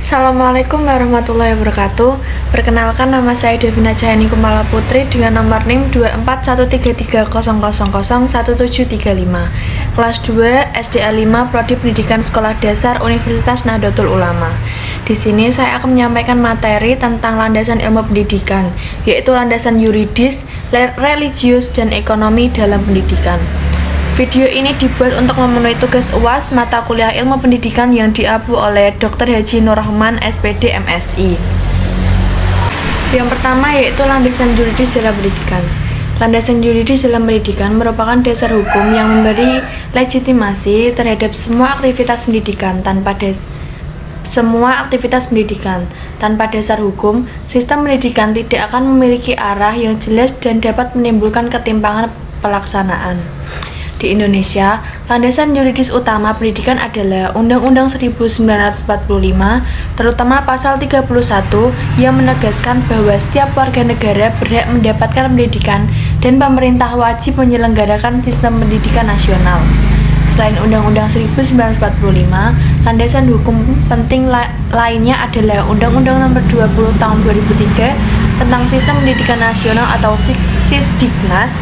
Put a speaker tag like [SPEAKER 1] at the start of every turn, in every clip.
[SPEAKER 1] Assalamualaikum warahmatullahi wabarakatuh. Perkenalkan, nama saya Devina Cahayani Kumala Putri dengan nomor NIM 24133001735, kelas 2 SDA 5 Prodi Pendidikan Sekolah Dasar Universitas Nahdlatul Ulama. Di sini saya akan menyampaikan materi tentang landasan ilmu pendidikan, yaitu landasan yuridis, religius, dan ekonomi dalam pendidikan. Video ini dibuat untuk memenuhi tugas UAS mata kuliah ilmu pendidikan yang diabu oleh Dr. Haji Nur Rahman, SPD, MSI. Yang pertama yaitu landasan yuridis dalam pendidikan. Landasan yuridis dalam pendidikan merupakan dasar hukum yang memberi legitimasi terhadap semua aktivitas pendidikan. Tanpa dasar hukum, sistem pendidikan tidak akan memiliki arah yang jelas dan dapat menimbulkan ketimpangan pelaksanaan. Di Indonesia, landasan yuridis utama pendidikan adalah Undang-Undang 1945, terutama pasal 31 yang menegaskan bahwa setiap warga negara berhak mendapatkan pendidikan dan pemerintah wajib menyelenggarakan sistem pendidikan nasional. Selain Undang-Undang 1945, landasan hukum penting lainnya adalah Undang-Undang Nomor 20 Tahun 2003 tentang Sistem Pendidikan Nasional atau Sisdiknas.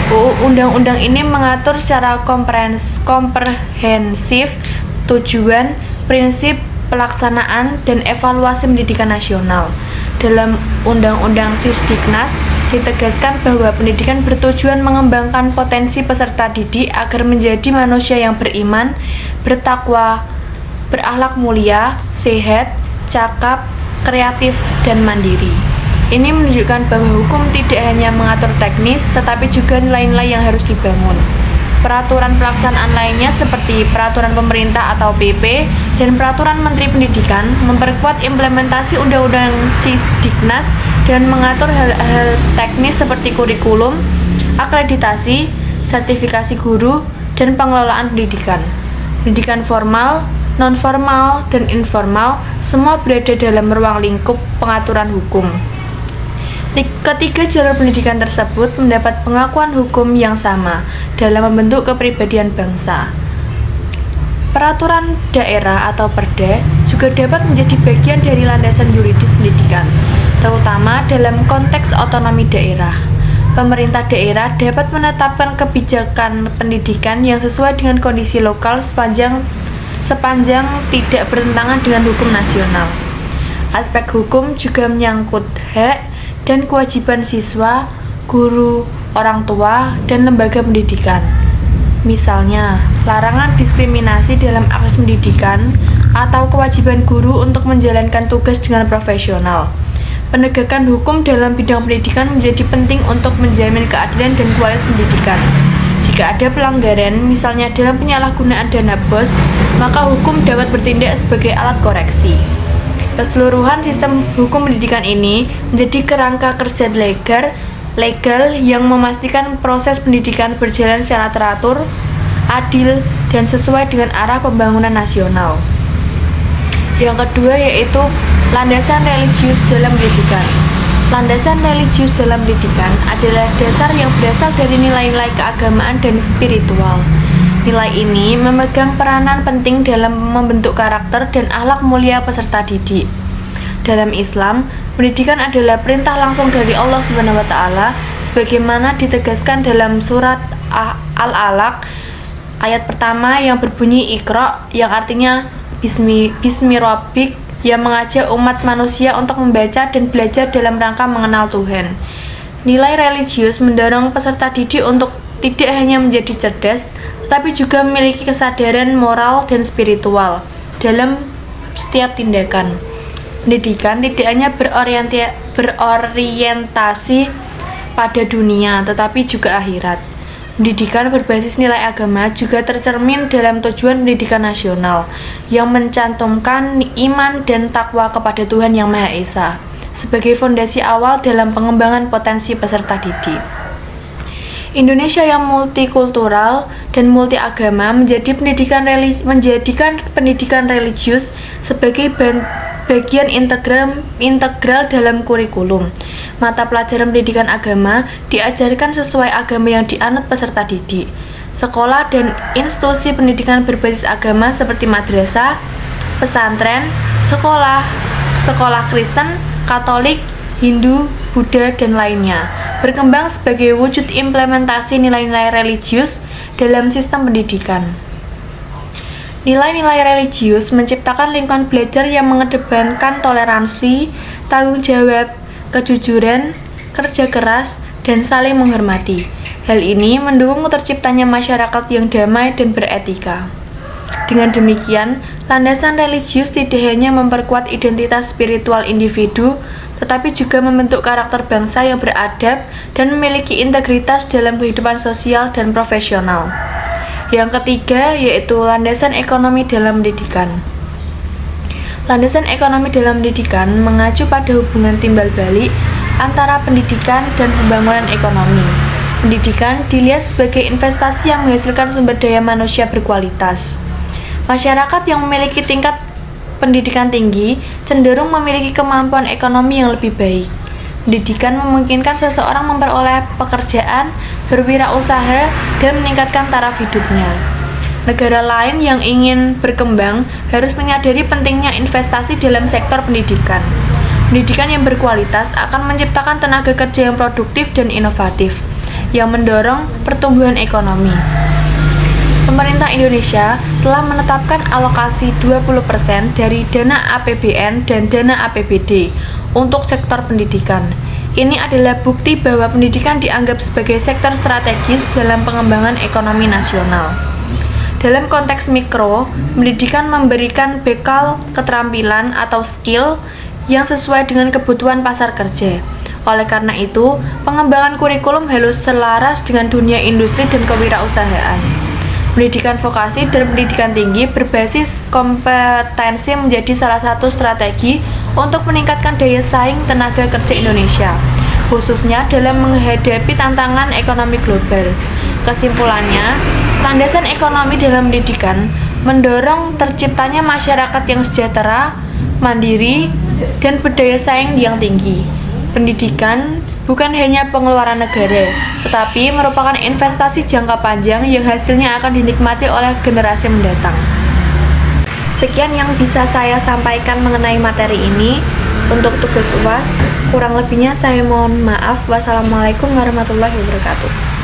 [SPEAKER 1] Undang-undang ini mengatur secara komprehensif tujuan, prinsip, pelaksanaan, dan evaluasi pendidikan nasional. Dalam Undang-Undang Sisdiknas ditegaskan bahwa pendidikan bertujuan mengembangkan potensi peserta didik agar menjadi manusia yang beriman, bertakwa, berakhlak mulia, sehat, cakap, kreatif, dan mandiri. Ini menunjukkan bahwa hukum tidak hanya mengatur teknis, tetapi juga nilai-nilai yang harus dibangun. Peraturan pelaksanaan lainnya seperti Peraturan Pemerintah atau PP dan Peraturan Menteri Pendidikan memperkuat implementasi Undang-Undang Sisdiknas dan mengatur hal-hal teknis seperti kurikulum, akreditasi, sertifikasi guru, dan pengelolaan pendidikan. Pendidikan formal, non-formal, dan informal semua berada dalam ruang lingkup pengaturan hukum. Ketiga jalur pendidikan tersebut mendapat pengakuan hukum yang sama dalam membentuk kepribadian bangsa. Peraturan daerah atau Perda juga dapat menjadi bagian dari landasan yuridis pendidikan, terutama dalam konteks otonomi daerah. Pemerintah daerah dapat menetapkan kebijakan pendidikan yang sesuai dengan kondisi lokal sepanjang tidak bertentangan dengan hukum nasional. Aspek hukum juga menyangkut hak dan kewajiban siswa, guru, orang tua, dan lembaga pendidikan. Misalnya, larangan diskriminasi dalam akses pendidikan atau kewajiban guru untuk menjalankan tugas dengan profesional. Penegakan hukum dalam bidang pendidikan menjadi penting untuk menjamin keadilan dan kualitas pendidikan. Jika ada pelanggaran, misalnya dalam penyalahgunaan dana BOS, maka hukum dapat bertindak sebagai alat koreksi. Keseluruhan sistem hukum pendidikan ini menjadi kerangka kerja legal yang memastikan proses pendidikan berjalan secara teratur, adil, dan sesuai dengan arah pembangunan nasional. Yang kedua yaitu landasan religius dalam pendidikan. Landasan religius dalam pendidikan adalah dasar yang berasal dari nilai-nilai keagamaan dan spiritual. Nilai ini memegang peranan penting dalam membentuk karakter dan akhlak mulia peserta didik. Dalam Islam, pendidikan adalah perintah langsung dari Allah SWT sebagaimana ditegaskan dalam surat Al-Alaq ayat pertama yang berbunyi Iqra, yang artinya Bismi Rabbik, yang mengajak umat manusia untuk membaca dan belajar dalam rangka mengenal Tuhan. Nilai religius mendorong peserta didik untuk tidak hanya menjadi cerdas, tetapi juga memiliki kesadaran moral dan spiritual dalam setiap tindakan. Pendidikan tidak hanya berorientasi pada dunia, tetapi juga akhirat. Pendidikan berbasis nilai agama juga tercermin dalam tujuan pendidikan nasional yang mencantumkan iman dan takwa kepada Tuhan Yang Maha Esa sebagai fondasi awal dalam pengembangan potensi peserta didik. Indonesia yang multikultural dan multiagama menjadikan pendidikan religius sebagai bagian integral dalam kurikulum. Mata pelajaran pendidikan agama diajarkan sesuai agama yang dianut peserta didik. Sekolah dan institusi pendidikan berbasis agama seperti madrasah, pesantren, sekolah Kristen, Katolik, Hindu, Buddha, dan lainnya berkembang sebagai wujud implementasi nilai-nilai religius dalam sistem pendidikan. Nilai-nilai religius menciptakan lingkungan belajar yang mengedepankan toleransi, tanggung jawab, kejujuran, kerja keras, dan saling menghormati. Hal ini mendukung terciptanya masyarakat yang damai dan beretika. Dengan demikian, landasan religius tidak hanya memperkuat identitas spiritual individu, tetapi juga membentuk karakter bangsa yang beradab dan memiliki integritas dalam kehidupan sosial dan profesional. Yang ketiga yaitu landasan ekonomi dalam pendidikan. Landasan ekonomi dalam pendidikan mengacu pada hubungan timbal balik antara pendidikan dan pembangunan ekonomi. Pendidikan dilihat sebagai investasi yang menghasilkan sumber daya manusia berkualitas. Masyarakat yang memiliki tingkat pendidikan tinggi cenderung memiliki kemampuan ekonomi yang lebih baik. Pendidikan memungkinkan seseorang memperoleh pekerjaan, berwirausaha, dan meningkatkan taraf hidupnya. Negara lain yang ingin berkembang harus menyadari pentingnya investasi dalam sektor pendidikan. Pendidikan yang berkualitas akan menciptakan tenaga kerja yang produktif dan inovatif, yang mendorong pertumbuhan ekonomi. Pemerintah Indonesia telah menetapkan alokasi 20% dari dana APBN dan dana APBD untuk sektor pendidikan. Ini adalah bukti bahwa pendidikan dianggap sebagai sektor strategis dalam pengembangan ekonomi nasional. Dalam konteks mikro, pendidikan memberikan bekal keterampilan atau skill yang sesuai dengan kebutuhan pasar kerja. Oleh karena itu, pengembangan kurikulum harus selaras dengan dunia industri dan kewirausahaan. Pendidikan vokasi dan pendidikan tinggi berbasis kompetensi menjadi salah satu strategi untuk meningkatkan daya saing tenaga kerja Indonesia, khususnya dalam menghadapi tantangan ekonomi global. Kesimpulannya, landasan ekonomi dalam pendidikan mendorong terciptanya masyarakat yang sejahtera, mandiri, dan berdaya saing yang tinggi. Pendidikan bukan hanya pengeluaran negara, tetapi merupakan investasi jangka panjang yang hasilnya akan dinikmati oleh generasi mendatang. Sekian yang bisa saya sampaikan mengenai materi ini. Untuk tugas UAS, kurang lebihnya saya mohon maaf. Wassalamualaikum warahmatullahi wabarakatuh.